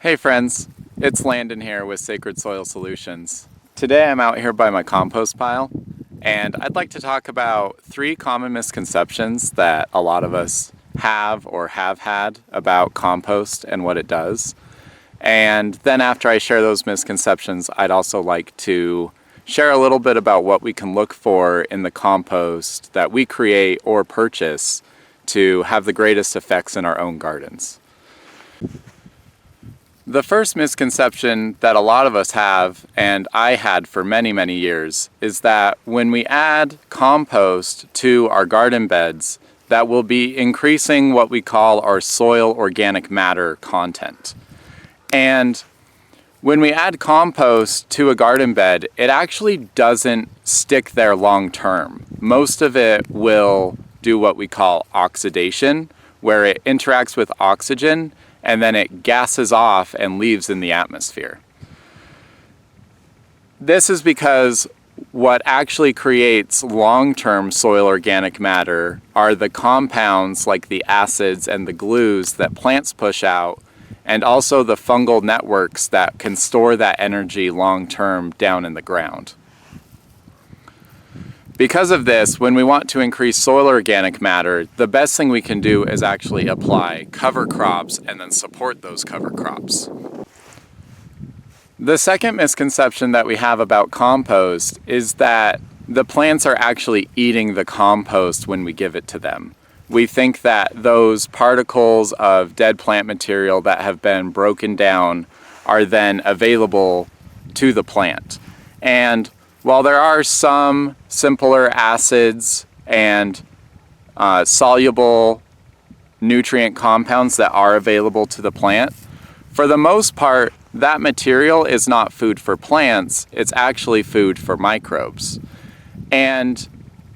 Hey friends, it's Landon here with Sacred Soil Solutions. Today I'm out here by my compost pile, and I'd like to talk about 3 common misconceptions that a lot of us have or have had about compost and what it does. And then after I share those misconceptions, I'd also like to share a little bit about what we can look for in the compost that we create or purchase to have the greatest effects in our own gardens. The first misconception that a lot of us have, and I had for many, many years, is that when we add compost to our garden beds, that will be increasing what we call our soil organic matter content. And when we add compost to a garden bed, it actually doesn't stick there long term. Most of it will do what we call oxidation, where it interacts with oxygen and then it gases off and leaves in the atmosphere. This is because what actually creates long-term soil organic matter are the compounds like the acids and the glues that plants push out, and also the fungal networks that can store that energy long-term down in the ground. Because of this, when we want to increase soil organic matter, the best thing we can do is actually apply cover crops and then support those cover crops. The second misconception that we have about compost is that the plants are actually eating the compost when we give it to them. We think that those particles of dead plant material that have been broken down are then available to the plant. And while there are some simpler acids and soluble nutrient compounds that are available to the plant, for the most part, that material is not food for plants, it's actually food for microbes. And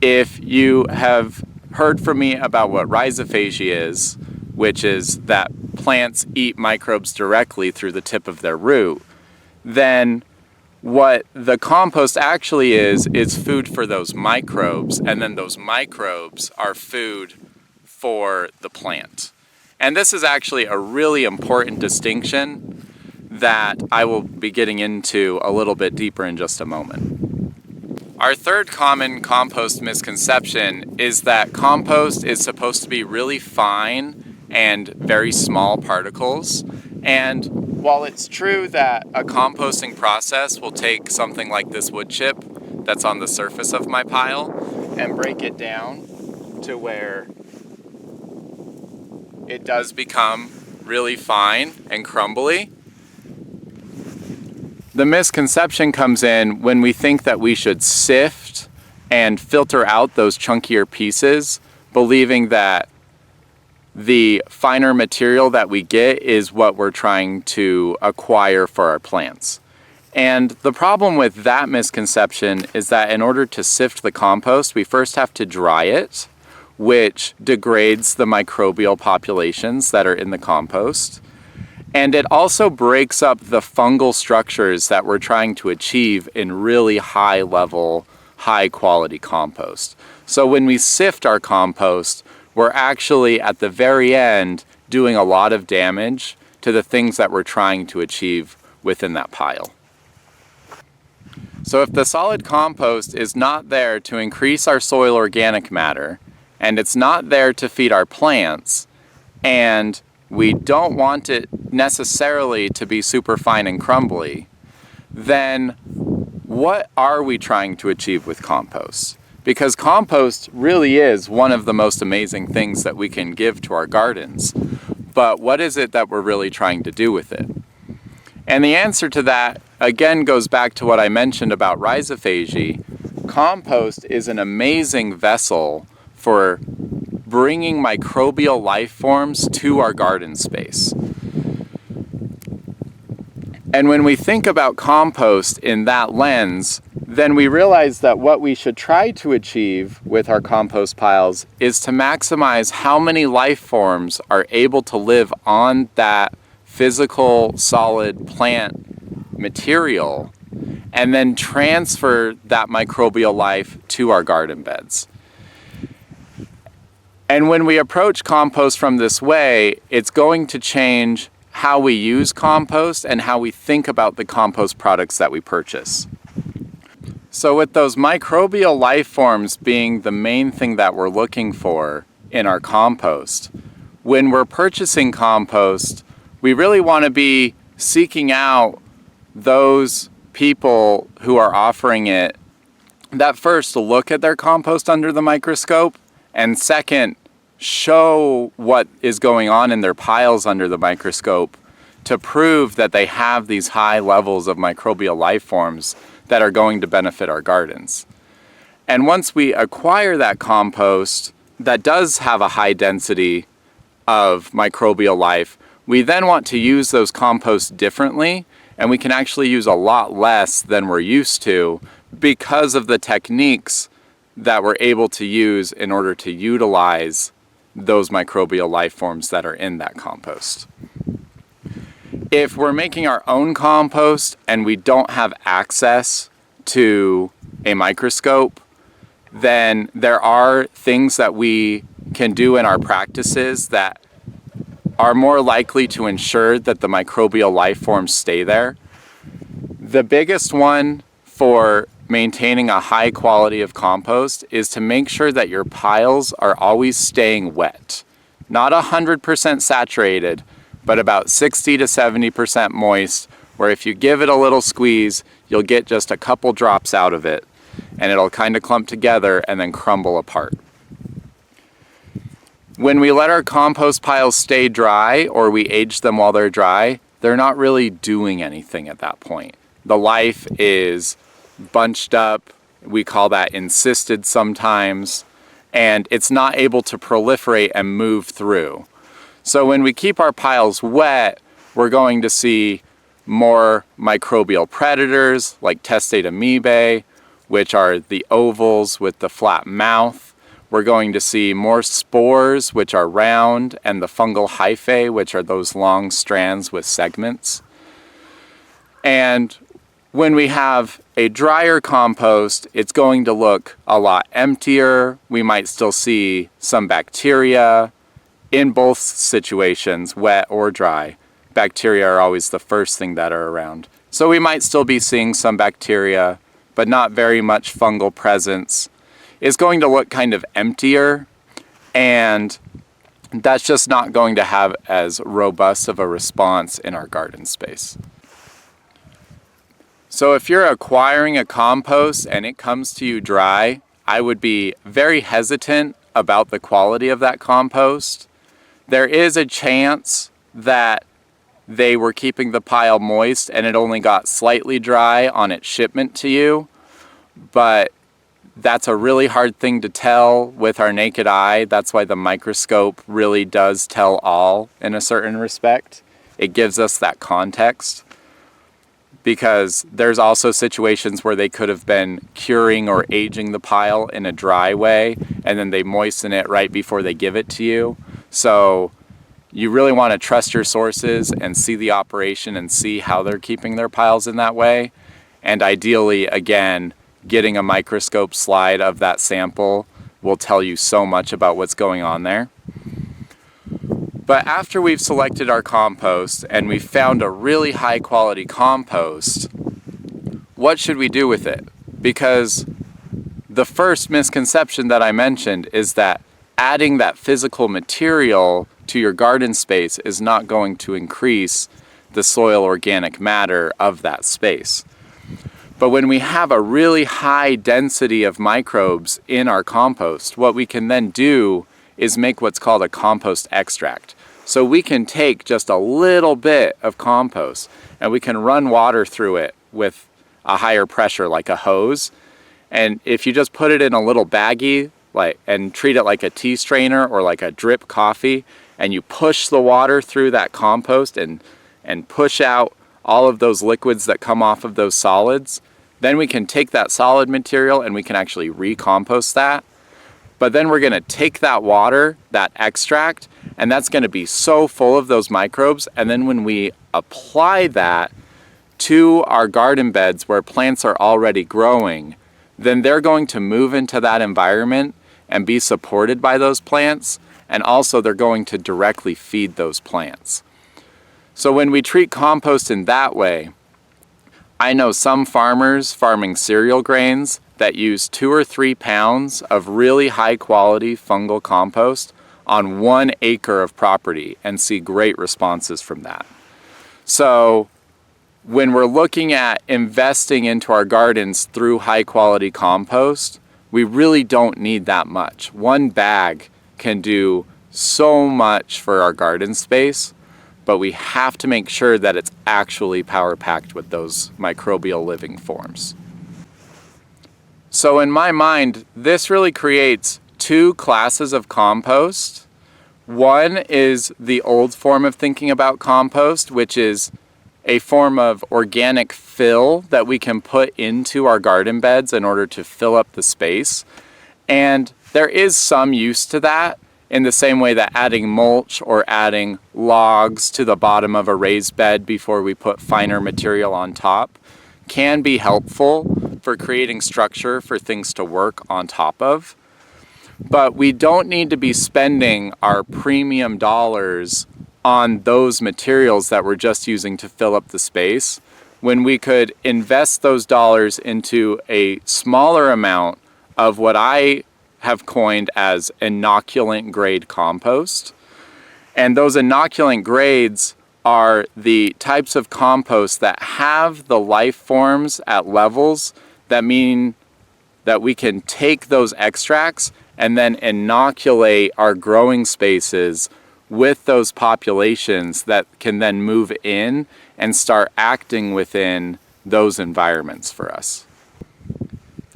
if you have heard from me about what rhizophagy is, which is that plants eat microbes directly through the tip of their root, then what the compost actually is food for those microbes, and then those microbes are food for the plant. And this is actually a really important distinction that I will be getting into a little bit deeper in just a moment. Our third common compost misconception is that compost is supposed to be really fine and very small particles. And while it's true that a composting process will take something like this wood chip that's on the surface of my pile and break it down to where it does become really fine and crumbly, the misconception comes in when we think that we should sift and filter out those chunkier pieces, believing that the finer material that we get is what we're trying to acquire for our plants. And the problem with that misconception is that in order to sift the compost, we first have to dry it, which degrades the microbial populations that are in the compost. And it also breaks up the fungal structures that we're trying to achieve in really high level, high quality compost. So when we sift our compost, we're actually at the very end doing a lot of damage to the things that we're trying to achieve within that pile. So if the solid compost is not there to increase our soil organic matter, and it's not there to feed our plants, and we don't want it necessarily to be super fine and crumbly, then what are we trying to achieve with compost? Because compost really is one of the most amazing things that we can give to our gardens. But what is it that we're really trying to do with it? And the answer to that, again, goes back to what I mentioned about rhizophagy. Compost is an amazing vessel for bringing microbial life forms to our garden space. And when we think about compost in that lens, then we realize that what we should try to achieve with our compost piles is to maximize how many life forms are able to live on that physical solid plant material and then transfer that microbial life to our garden beds. And when we approach compost from this way, it's going to change how we use compost and how we think about the compost products that we purchase. So with those microbial life forms being the main thing that we're looking for in our compost, when we're purchasing compost, we really want to be seeking out those people who are offering it that first look at their compost under the microscope, and second, show what is going on in their piles under the microscope to prove that they have these high levels of microbial life forms that are going to benefit our gardens. And once we acquire that compost that does have a high density of microbial life, we then want to use those composts differently, and we can actually use a lot less than we're used to because of the techniques that we're able to use in order to utilize those microbial life forms that are in that compost. If we're making our own compost and we don't have access to a microscope, then there are things that we can do in our practices that are more likely to ensure that the microbial life forms stay there. The biggest one for maintaining a high quality of compost is to make sure that your piles are always staying wet. Not 100% saturated, but about 60 to 70% moist, where if you give it a little squeeze, you'll get just a couple drops out of it, and it'll kind of clump together and then crumble apart. When we let our compost piles stay dry, or we age them while they're dry, they're not really doing anything at that point. The life is bunched up, we call that encysted sometimes, and it's not able to proliferate and move through. So when we keep our piles wet, we're going to see more microbial predators like testate amoebae, which are the ovals with the flat mouth. We're going to see more spores, which are round, and the fungal hyphae, which are those long strands with segments. And when we have a drier compost, it's going to look a lot emptier. We might still see some bacteria. In both situations, wet or dry, bacteria are always the first thing that are around. So we might still be seeing some bacteria, but not very much fungal presence. It's going to look kind of emptier, and that's just not going to have as robust of a response in our garden space. So if you're acquiring a compost and it comes to you dry, I would be very hesitant about the quality of that compost. There is a chance that they were keeping the pile moist and it only got slightly dry on its shipment to you, but that's a really hard thing to tell with our naked eye. That's why the microscope really does tell all in a certain respect. It gives us that context, because there's also situations where they could have been curing or aging the pile in a dry way, and then they moisten it right before they give it to you. So you really want to trust your sources and see the operation and see how they're keeping their piles in that way. And ideally, again, getting a microscope slide of that sample will tell you so much about what's going on there. But after we've selected our compost and we've found a really high quality compost, what should we do with it? Because the first misconception that I mentioned is that adding that physical material to your garden space is not going to increase the soil organic matter of that space. But when we have a really high density of microbes in our compost, what we can then do is make what's called a compost extract. So we can take just a little bit of compost and we can run water through it with a higher pressure, like a hose. And if you just put it in a little baggie, and treat it like a tea strainer or like a drip coffee, and you push the water through that compost and push out all of those liquids that come off of those solids, then we can take that solid material and we can actually recompost that. But then we're going to take that water, that extract, and that's going to be so full of those microbes. And then when we apply that to our garden beds where plants are already growing, then they're going to move into that environment and be supported by those plants. And also they're going to directly feed those plants. So when we treat compost in that way, I know some farmers farming cereal grains that use 2 or 3 pounds of really high quality fungal compost on 1 acre of property and see great responses from that. So when we're looking at investing into our gardens through high quality compost, we really don't need that much. 1 bag can do so much for our garden space, but we have to make sure that it's actually power packed with those microbial living forms. So in my mind, this really creates 2 classes of compost. One is the old form of thinking about compost, which is a form of organic fill that we can put into our garden beds in order to fill up the space. And there is some use to that, in the same way that adding mulch or adding logs to the bottom of a raised bed before we put finer material on top can be helpful for creating structure for things to work on top of. But we don't need to be spending our premium dollars on those materials that we're just using to fill up the space, when we could invest those dollars into a smaller amount of what I have coined as inoculant grade compost. And those inoculant grades are the types of compost that have the life forms at levels that mean that we can take those extracts and then inoculate our growing spaces with those populations that can then move in and start acting within those environments for us.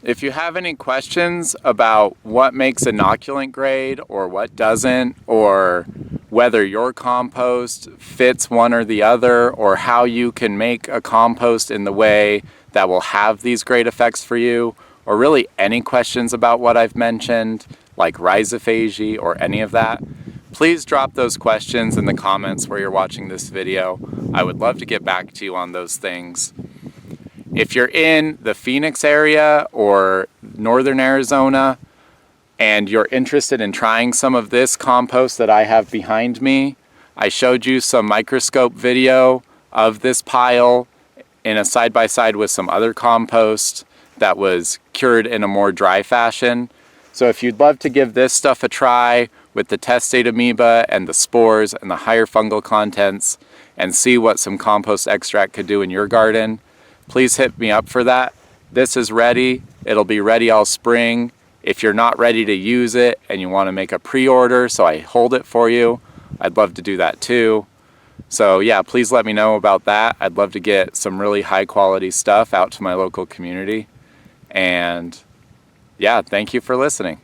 If you have any questions about what makes inoculant grade or what doesn't, or whether your compost fits one or the other, or how you can make a compost in the way that will have these great effects for you, or really any questions about what I've mentioned, like rhizophagy or any of that, please drop those questions in the comments where you're watching this video. I would love to get back to you on those things. If you're in the Phoenix area or northern Arizona and you're interested in trying some of this compost that I have behind me, I showed you some microscope video of this pile in a side-by-side with some other compost that was cured in a more dry fashion. So if you'd love to give this stuff a try with the testate amoeba and the spores and the higher fungal contents and see what some compost extract could do in your garden, please hit me up for that. This is ready. It'll be ready all spring. If you're not ready to use it and you want to make a pre-order so I hold it for you, I'd love to do that too. So yeah, please let me know about that. I'd love to get some really high quality stuff out to my local community. And yeah, thank you for listening.